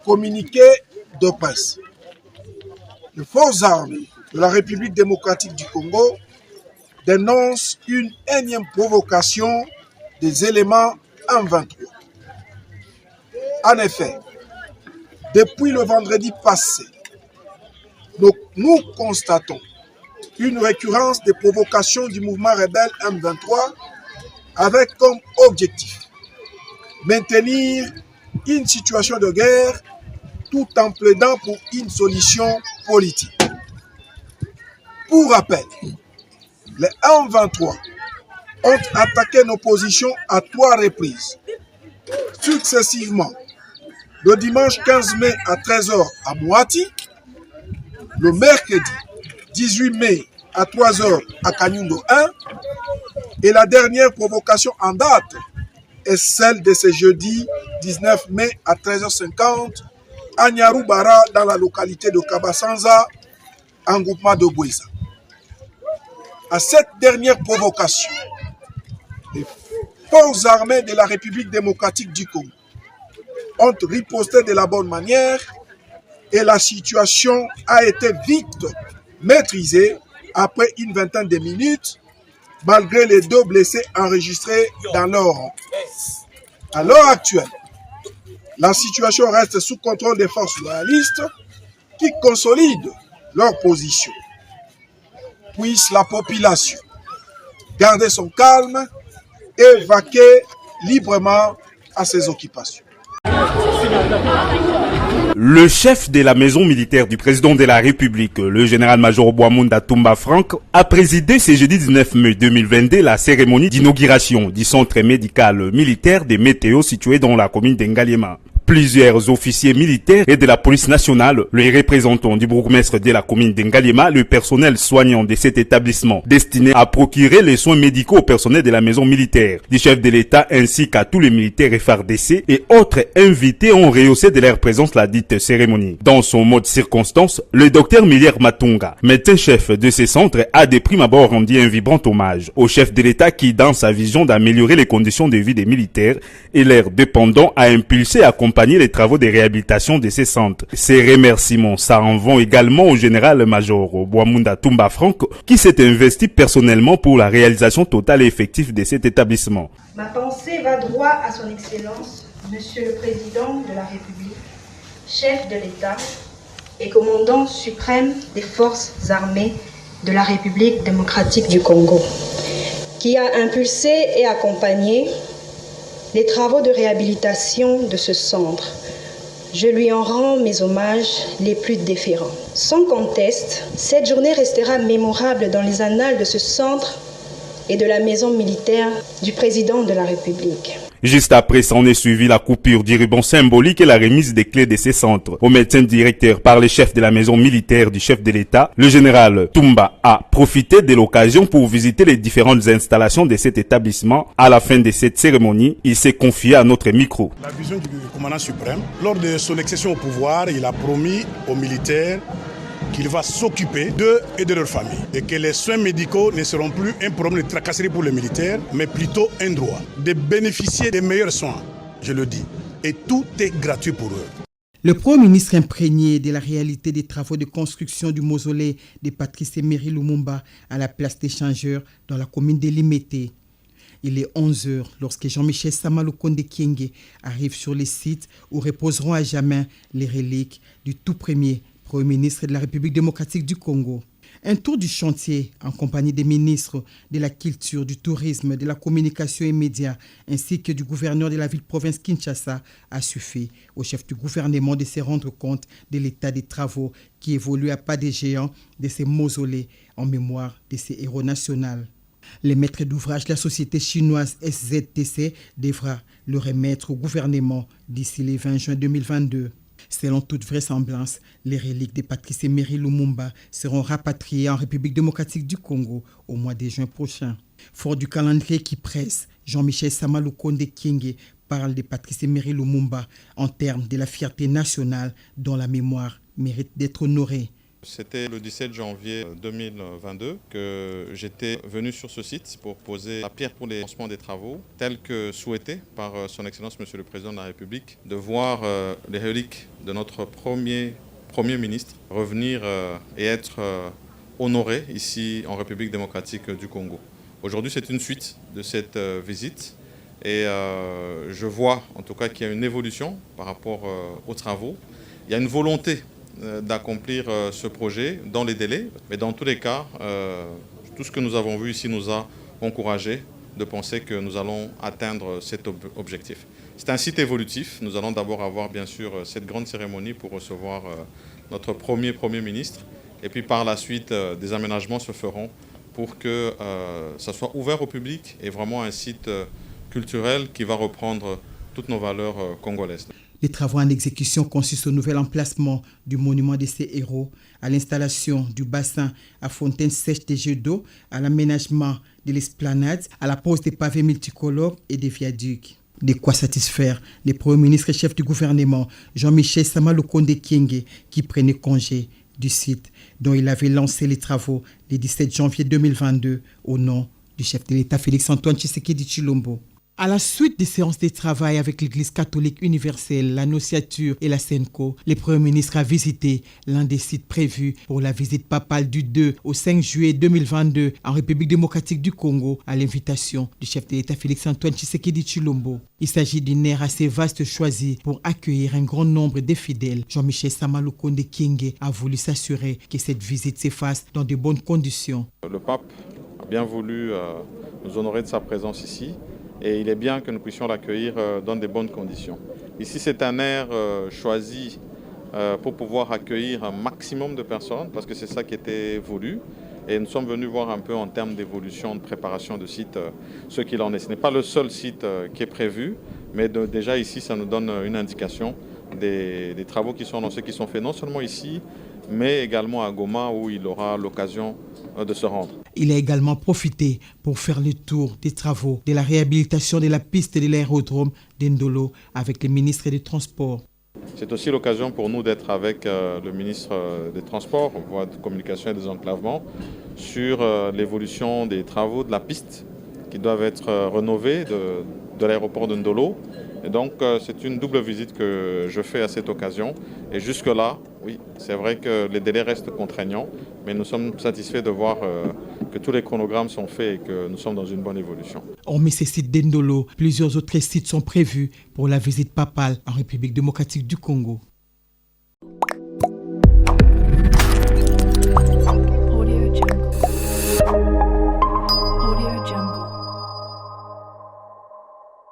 Communiqué de presse. Les forces armées de la République démocratique du Congo dénoncent une énième provocation des éléments M23. En effet, depuis le vendredi passé, nous constatons une récurrence des provocations du mouvement rebelle M23 avec comme objectif maintenir une situation de guerre tout en plaidant pour une solution politique. Pour rappel, les M23 ont attaqué nos positions à 3 reprises, successivement le dimanche 15 mai à 13h à Mouati, le mercredi 18 mai à 3h à Kanyundo 1, et la dernière provocation en date est celle de ce jeudi 19 mai à 13h50 à Nyarubara dans la localité de Kabasanza, en groupement de Boueza. À cette dernière provocation, les forces armées de la République démocratique du Congo ont riposté de la bonne manière et la situation a été vite maîtrisée après une vingtaine de minutes, malgré les 2 blessés enregistrés dans leur rang. À l'heure actuelle, la situation reste sous contrôle des forces loyalistes qui consolident leur position. Puisse la population garder son calme et vaquer librement à ses occupations. Le chef de la maison militaire du président de la République, le général-major Bouamounda Toumba Franck, a présidé ce jeudi 19 mai 2022 la cérémonie d'inauguration du centre médical militaire des météos situé dans la commune d'Engaliema. Plusieurs officiers militaires et de la police nationale, les représentants du bourgmestre de la commune d'Engaliema, le personnel soignant de cet établissement destiné à procurer les soins médicaux au personnel de la maison militaire, du chef de l'État ainsi qu'à tous les militaires FARDC et autres invités ont rehaussé de leur présence la dite cérémonie. Dans son mode circonstance, le docteur Milier Matunga, médecin-chef de ce centre, a de prime abord rendu un vibrant hommage au chef de l'État qui, dans sa vision d'améliorer les conditions de vie des militaires et leurs dépendants, a impulsé à accompagner les travaux de réhabilitation de ces centres. Ces remerciements s'en vont également au général-major Bouamounda Toumba Franck qui s'est investi personnellement pour la réalisation totale et effective de cet établissement. Ma pensée va droit à son Excellence, Monsieur le Président de la République, chef de l'État et commandant suprême des forces armées de la République démocratique du Congo, qui a impulsé et accompagné les travaux de réhabilitation de ce centre. Je lui en rends mes hommages les plus déférents. Sans conteste, cette journée restera mémorable dans les annales de ce centre et de la maison militaire du président de la République. Juste après, s'en est suivi la coupure du ruban symbolique et la remise des clés de ces centres au médecin directeur par le chef de la maison militaire du chef de l'État. Le général Toumba a profité de l'occasion pour visiter les différentes installations de cet établissement. À la fin de cette cérémonie, il s'est confié à notre micro. La vision du commandant suprême, lors de son accession au pouvoir, il a promis aux militaires qu'il va s'occuper d'eux et de leur famille. Et que les soins médicaux ne seront plus un problème de tracasserie pour les militaires, mais plutôt un droit de bénéficier des meilleurs soins, je le dis. Et tout est gratuit pour eux. Le Premier ministre imprégné de la réalité des travaux de construction du mausolée de Patrice Emery Lumumba à la place des Changeurs dans la commune de Limete. Il est 11h lorsque Jean-Michel Samalukonde Kyenge arrive sur le site où reposeront à jamais les reliques du tout premier Premier ministre de la République démocratique du Congo. Un tour du chantier en compagnie des ministres de la Culture, du Tourisme, de la Communication et Médias, ainsi que du gouverneur de la ville-province Kinshasa a suffi au chef du gouvernement de se rendre compte de l'état des travaux qui évoluent à pas de géant de ces mausolées en mémoire de ces héros nationaux. Le maître d'ouvrage de la société chinoise SZTC devra le remettre au gouvernement d'ici le 20 juin 2022. Selon toute vraisemblance, les reliques de Patrice Emery Lumumba seront rapatriées en République démocratique du Congo au mois de juin prochain. Fort du calendrier qui presse, Jean-Michel Samalukonde Kyenge parle de Patrice Emery Lumumba en termes de la fierté nationale dont la mémoire mérite d'être honorée. C'était le 17 janvier 2022 que j'étais venu sur ce site pour poser la pierre pour les lancements des travaux, tels que souhaité par son Excellence Monsieur le Président de la République, de voir les reliques de notre Premier ministre revenir et être honorés ici en République démocratique du Congo. Aujourd'hui, c'est une suite de cette visite et je vois en tout cas qu'il y a une évolution par rapport aux travaux. Il y a une volonté d'accomplir ce projet dans les délais, mais dans tous les cas, tout ce que nous avons vu ici nous a encouragés de penser que nous allons atteindre cet objectif. C'est un site évolutif. Nous allons d'abord avoir bien sûr cette grande cérémonie pour recevoir notre Premier ministre, et puis par la suite des aménagements se feront pour que ça soit ouvert au public et vraiment un site culturel qui va reprendre toutes nos valeurs congolaises. Les travaux en exécution consistent au nouvel emplacement du monument de ces héros, à l'installation du bassin à fontaine sèche des jets d'eau, à l'aménagement de l'esplanade, à la pose des pavés multicolores et des viaducs. De quoi satisfaire les premiers ministres et chefs du gouvernement Jean-Michel Sama Lukonde Kyenge, qui prenait congé du site dont il avait lancé les travaux le 17 janvier 2022 au nom du chef de l'État Félix-Antoine Tshisekedi Tshilombo. À la suite des séances de travail avec l'Église catholique universelle, l'Annonciature et la Senco, le Premier ministre a visité l'un des sites prévus pour la visite papale du 2 au 5 juillet 2022 en République démocratique du Congo à l'invitation du chef de l'État Félix-Antoine Tshisekedi Tshilombo. Il s'agit d'une aire assez vaste choisie pour accueillir un grand nombre de fidèles. Jean-Michel Sama Lukonde Kyenge a voulu s'assurer que cette visite se fasse dans de bonnes conditions. Le pape a bien voulu nous honorer de sa présence ici. Et il est bien que nous puissions l'accueillir dans de bonnes conditions. Ici, c'est un aire choisi pour pouvoir accueillir un maximum de personnes, parce que c'est ça qui était voulu. Et nous sommes venus voir un peu en termes d'évolution, de préparation de site, ce qu'il en est. Ce n'est pas le seul site qui est prévu, mais déjà ici, ça nous donne une indication des travaux qui sont annoncés, qui sont faits non seulement ici, mais également à Goma, où il aura l'occasion de se rendre. Il a également profité pour faire le tour des travaux de la réhabilitation de la piste de l'aérodrome d'Ndolo avec le ministre des Transports. C'est aussi l'occasion pour nous d'être avec le ministre des Transports, voie de communication et des enclavements, sur l'évolution des travaux de la piste qui doivent être rénovés de l'aéroport de Ndolo. Et donc c'est une double visite que je fais à cette occasion. Et jusque-là, oui, c'est vrai que les délais restent contraignants, mais nous sommes satisfaits de voir que tous les chronogrammes sont faits et que nous sommes dans une bonne évolution. Hormis ces sites d'Ndolo, plusieurs autres sites sont prévus pour la visite papale en République démocratique du Congo.